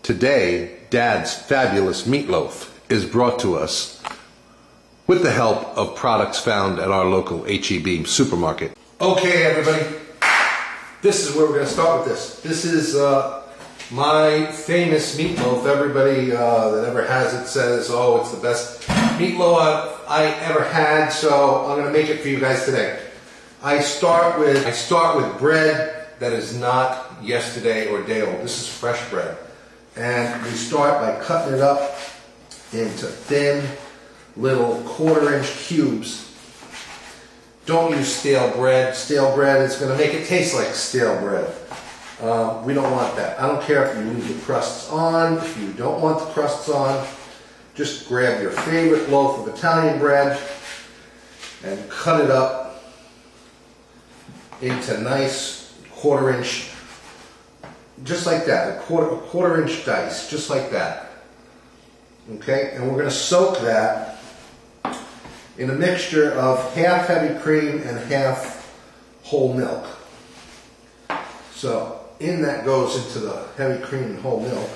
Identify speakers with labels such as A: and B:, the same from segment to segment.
A: Today, Dad's fabulous meatloaf is brought to us with the help of products found at our local H-E-B supermarket. Okay, everybody, this is where we're going to start with this. This is my famous meatloaf. Everybody that ever has it says, oh, it's the best meatloaf I ever had, so I'm going to make it for you guys today. I start with bread that is not yesterday or day old. This is fresh bread. And we start by cutting it up into thin little 1/4-inch cubes. Don't use stale bread. Stale bread is going to make it taste like stale bread. We don't want that. I don't care if you leave the crusts on. If you don't want the crusts on, just grab your favorite loaf of Italian bread and cut it up into nice 1/4-inch, just like that, a quarter-inch dice, just like that. Okay, and we're going to soak that in a mixture of half heavy cream and half whole milk. So in that goes into the heavy cream and whole milk,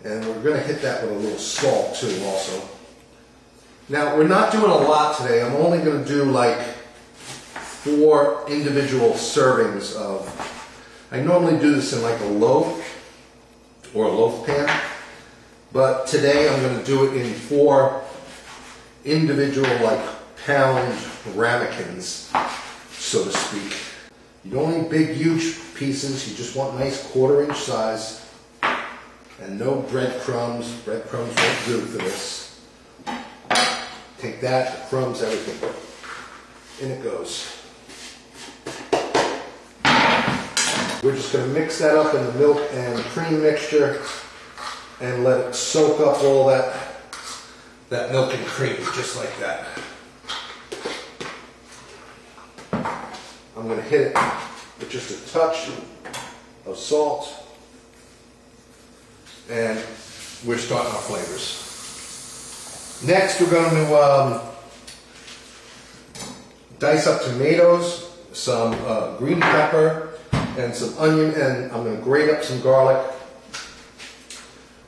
A: and we're going to hit that with a little salt too also. Now we're not doing a lot today. I'm only going to do like 4 individual servings of, I normally do this in like a loaf or a loaf pan, but today I'm going to do it in 4 individual like pound ramekins, so to speak. You don't need big huge pieces, you just want nice 1/4-inch size, and no breadcrumbs. Breadcrumbs won't do for this. Take that, the crumbs, everything. In it goes. We're just going to mix that up in the milk and cream mixture and let it soak up all that milk and cream, just like that. I'm going to hit it with just a touch of salt, and we're starting our flavors. Next, we're going to dice up tomatoes, some green pepper, and some onion, and I'm going to grate up some garlic.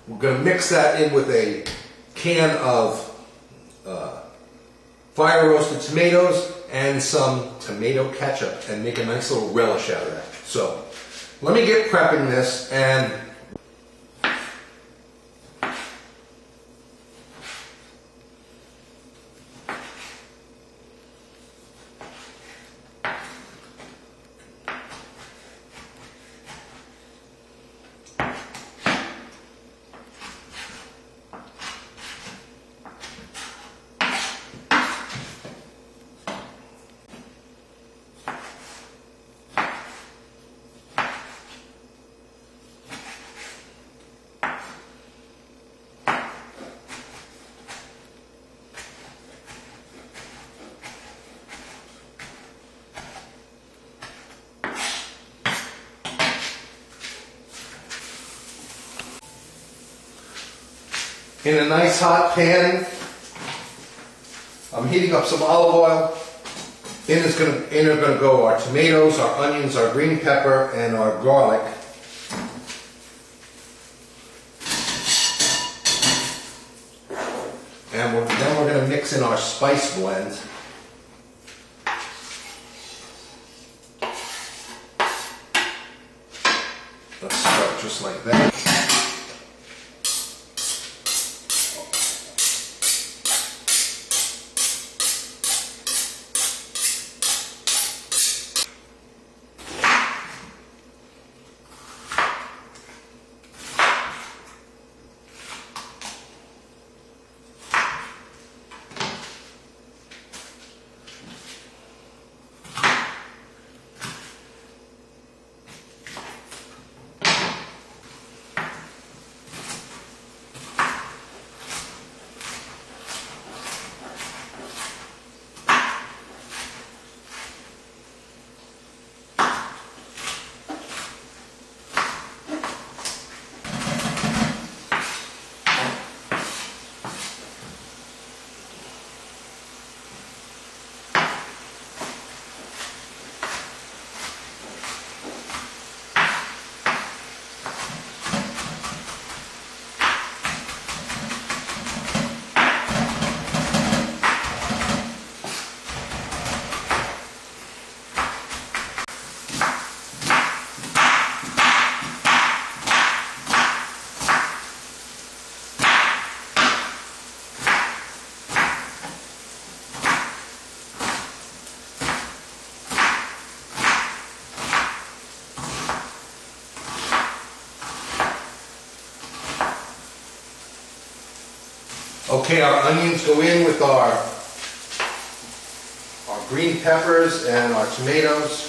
A: We're going to mix that in with a can of fire roasted tomatoes and some tomato ketchup and make a nice little relish out of that. So let me get prepping this, and in a nice hot pan, I'm heating up some olive oil. In are going to go our tomatoes, our onions, our green pepper, and our garlic. And then we're going to mix in our spice blend. Let's start just like that. Okay, our onions go in with our green peppers and our tomatoes.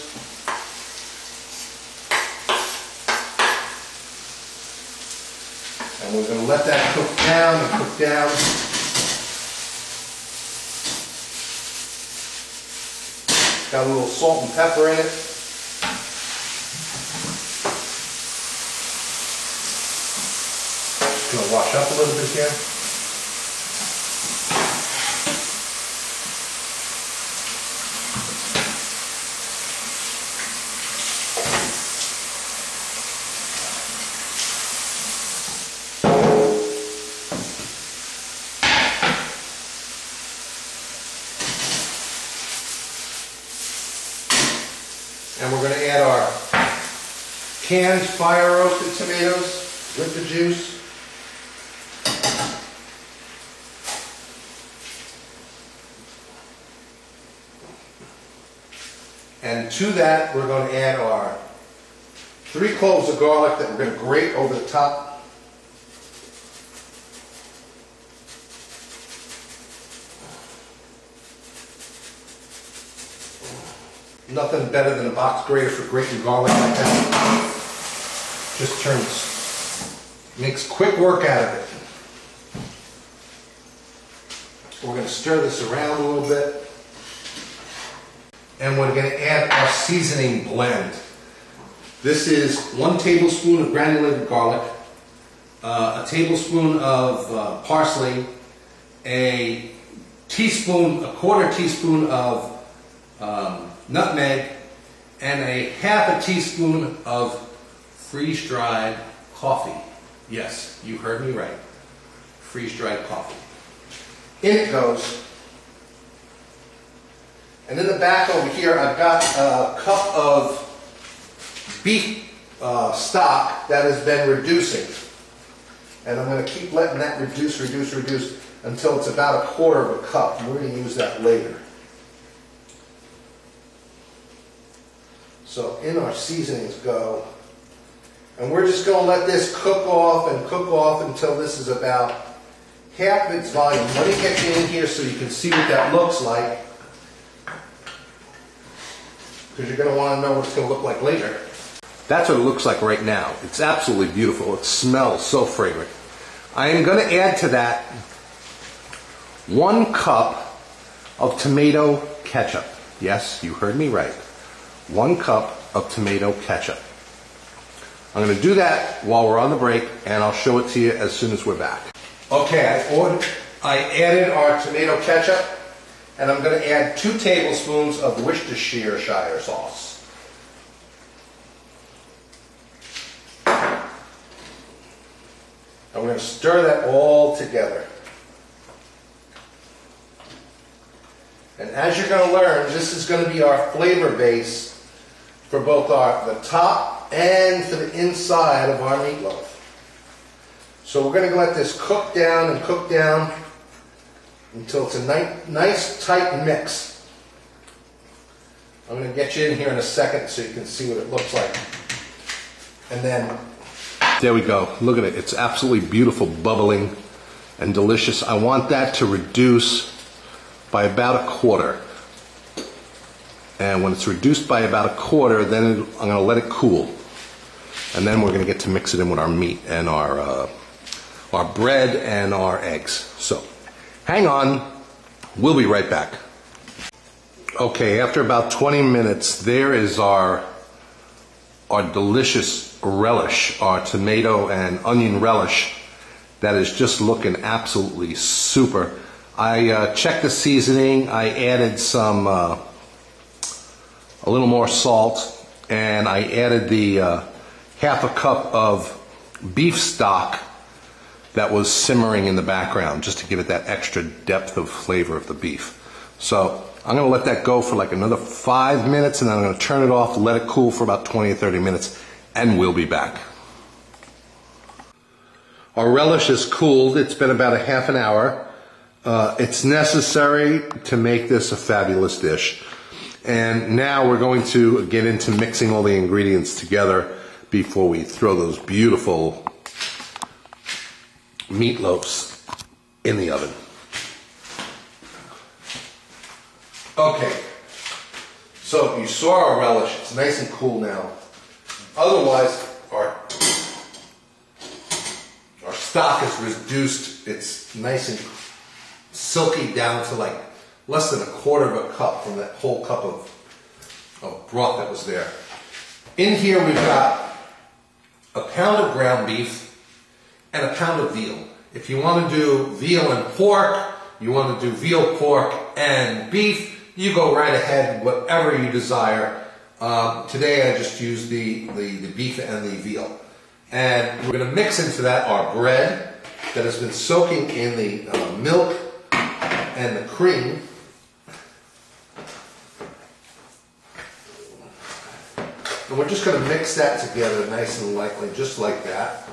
A: And we're going to let that cook down and cook down. Got a little salt and pepper in it. Just going to wash up a little bit here. And we're going to add our canned fire roasted tomatoes with the juice. And to that we're going to add our 3 cloves of garlic that we're going to grate over the top. Nothing better than a box grater for grating garlic like that. Just makes quick work out of it. We're going to stir this around a little bit. And we're going to add our seasoning blend. This is 1 tablespoon of granulated garlic, a tablespoon of parsley, a quarter teaspoon of nutmeg, and a half a teaspoon of freeze-dried coffee. Yes, you heard me right. Freeze-dried coffee. In it goes. And in the back over here, I've got a cup of beef stock that has been reducing. And I'm going to keep letting that reduce until it's about 1/4 of a cup. And we're going to use that later. So in our seasonings go. And we're just going to let this cook off until this is about half its volume. Let me get you in here so you can see what that looks like. Because you're going to want to know what it's going to look like later. That's what it looks like right now. It's absolutely beautiful. It smells so fragrant. I am going to add to that 1 cup of tomato ketchup. Yes, you heard me right. 1 cup of tomato ketchup. I'm going to do that while we're on the break, and I'll show it to you as soon as we're back. Okay, I added our tomato ketchup, and I'm going to add 2 tablespoons of Worcestershire sauce. And we're going to stir that all together. And as you're going to learn, this is going to be our flavor base for both the top and for the inside of our meatloaf. So we're going to let this cook down until it's a nice tight mix. I'm going to get you in here in a second so you can see what it looks like. And then, there we go. Look at it. It's absolutely beautiful, bubbling, and delicious. I want that to reduce by about 1/4. And when it's reduced by about 1/4, then I'm going to let it cool. And then we're going to get to mix it in with our meat and our bread and our eggs. So, hang on. We'll be right back. Okay, after about 20 minutes, there is our delicious relish, our tomato and onion relish that is just looking absolutely super. I checked the seasoning. I added some a little more salt, and I added the half a cup of beef stock that was simmering in the background just to give it that extra depth of flavor of the beef. So I'm going to let that go for like another 5 minutes, and then I'm going to turn it off, let it cool for about 20 or 30 minutes, and we'll be back. Our relish is cooled. It's been about a half an hour. It's necessary to make this a fabulous dish. And now we're going to get into mixing all the ingredients together before we throw those beautiful meatloafs in the oven. Okay, so you saw our relish. It's nice and cool now. Otherwise, our stock is reduced. It's nice and silky down to like less than a quarter of a cup from that whole cup of broth that was there. In here we've got a pound of ground beef and a pound of veal. If you want to do veal and pork, you want to do veal, pork, and beef, you go right ahead, whatever you desire. Today I just used the beef and the veal. And we're going to mix into that our bread that has been soaking in the milk and the cream. And we're just going to mix that together nice and lightly, just like that.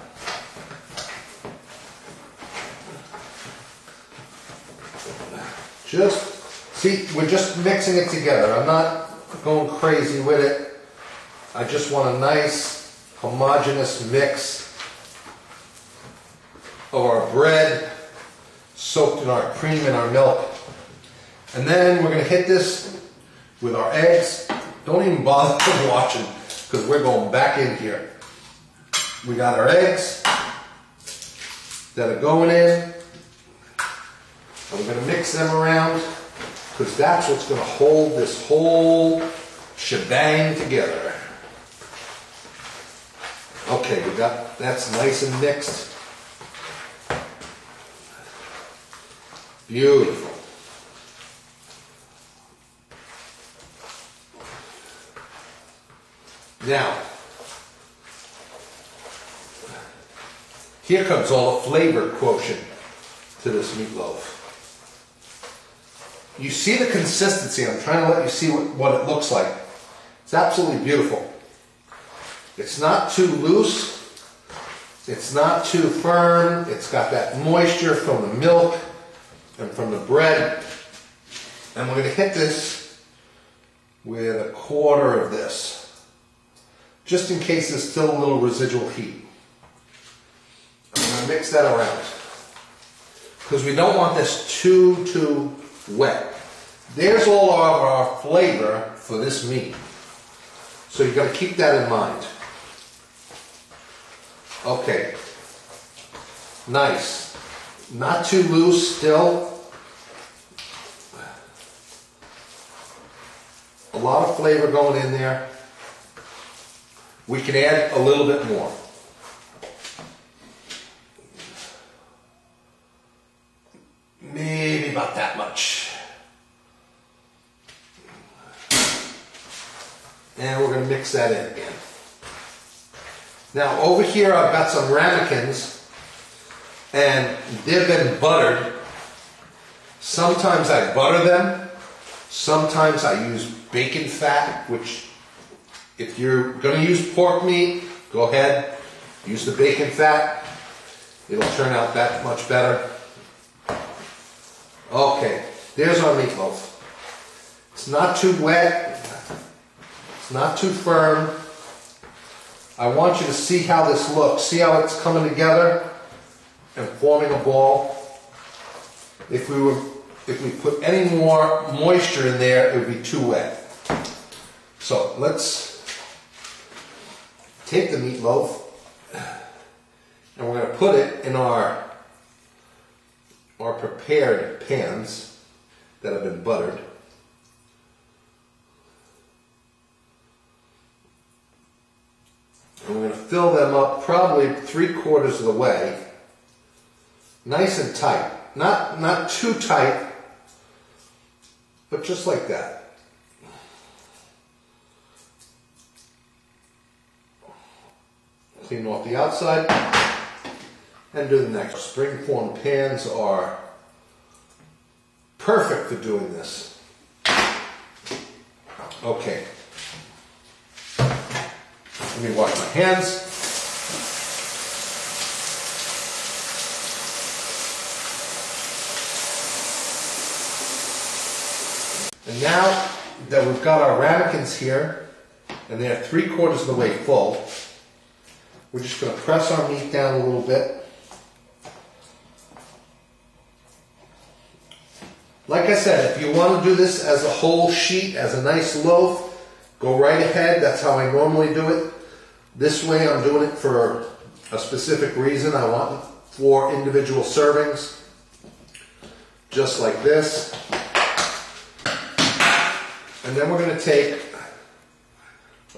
A: See, we're just mixing it together. I'm not going crazy with it. I just want a nice, homogeneous mix of our bread soaked in our cream and our milk. And then we're going to hit this with our eggs. Don't even bother watching because we're going back in here. We got our eggs that are going in. And we're going to mix them around because that's what's going to hold this whole shebang together. Okay, that's nice and mixed. Beautiful. Now, here comes all the flavor quotient to this meatloaf. You see the consistency. I'm trying to let you see what it looks like. It's absolutely beautiful. It's not too loose. It's not too firm. It's got that moisture from the milk and from the bread. And we're going to hit this with a quarter of this, just in case there's still a little residual heat. I'm going to mix that around because we don't want this too wet. There's all of our flavor for this meat. So you've got to keep that in mind. Okay. Nice. Not too loose still. A lot of flavor going in there. We can add a little bit more. Maybe about that much. And we're going to mix that in again. Now over here I've got some ramekins and they've been buttered. Sometimes I butter them. Sometimes I use bacon fat, which if you're going to use pork meat, go ahead, use the bacon fat. It'll turn out that much better. Okay, there's our meatloaf. It's not too wet. It's not too firm. I want you to see how this looks. See how it's coming together and forming a ball. If we put any more moisture in there, it would be too wet. So let's take the meatloaf and we're going to put it in our prepared pans that have been buttered. And we're going to fill them up probably 3/4 of the way. Nice and tight. Not too tight, but just like that. Clean off the outside and do the next. Spring-formed pans are perfect for doing this. Okay. Let me wash my hands. And now that we've got our ramekins here, and they're 3/4 of the way full, we're just going to press our meat down a little bit. Like I said, if you want to do this as a whole sheet, as a nice loaf, go right ahead. That's how I normally do it. This way I'm doing it for a specific reason. I want 4 individual servings, just like this. And then we're going to take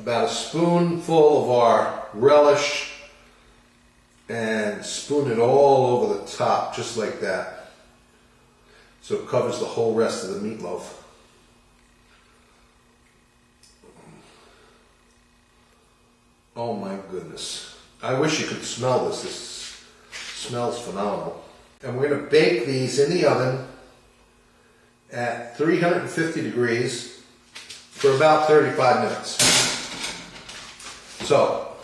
A: about a spoonful of our relish and spoon it all over the top, just like that. So it covers the whole rest of the meatloaf. Oh my goodness. I wish you could smell this. This smells phenomenal. And we're going to bake these in the oven at 350 degrees for about 35 minutes. So,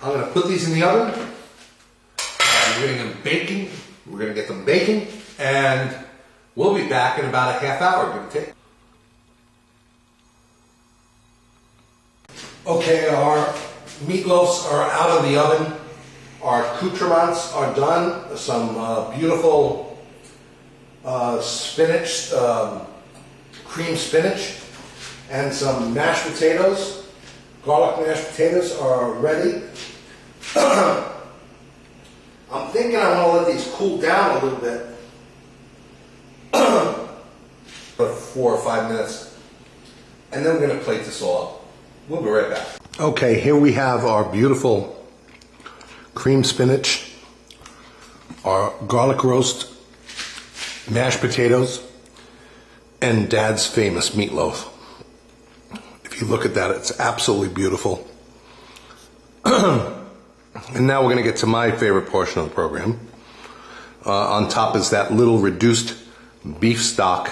A: I'm going to put these in the oven. We're going to get them baking. We're going to get them baking, and we'll be back in about a half hour, give or take. Okay, our meatloafs are out of the oven. Our accoutrements are done. Some beautiful spinach, cream spinach, and some mashed potatoes. Garlic mashed potatoes are ready. I'm thinking I want to let these cool down a little bit for 4 or 5 minutes, and then we're going to plate this all up. We'll be right back. Okay, here we have our beautiful cream spinach, our garlic roast, mashed potatoes, and Dad's famous meatloaf. If you look at that, it's absolutely beautiful. And now we're going to get to my favorite portion of the program. On top is that little reduced beef stock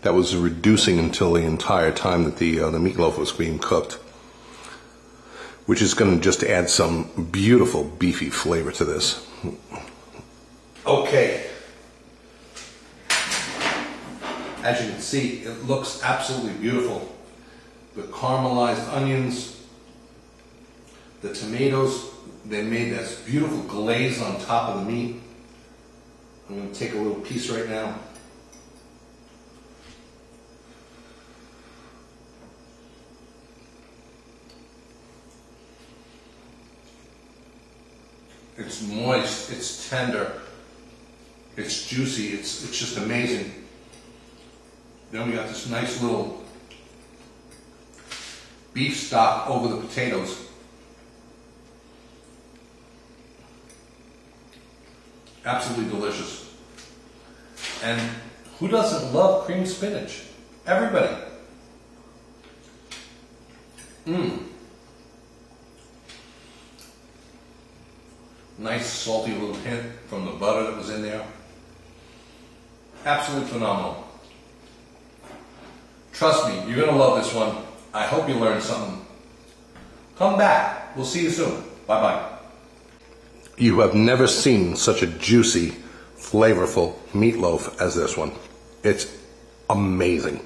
A: that was reducing until the entire time that the meatloaf was being cooked, which is going to just add some beautiful beefy flavor to this. Okay. As you can see, it looks absolutely beautiful. The caramelized onions, the tomatoes, they made this beautiful glaze on top of the meat. I'm going to take a little piece right now. It's moist, it's tender, it's juicy, it's just amazing. Then we got this nice little beef stock over the potatoes. Absolutely delicious. And who doesn't love cream spinach? Everybody. Nice salty little hint from the butter that was in there. Absolutely phenomenal. Trust me, you're going to love this one. I hope you learned something. Come back. We'll see you soon. Bye-bye. You have never seen such a juicy, flavorful meatloaf as this one. It's amazing.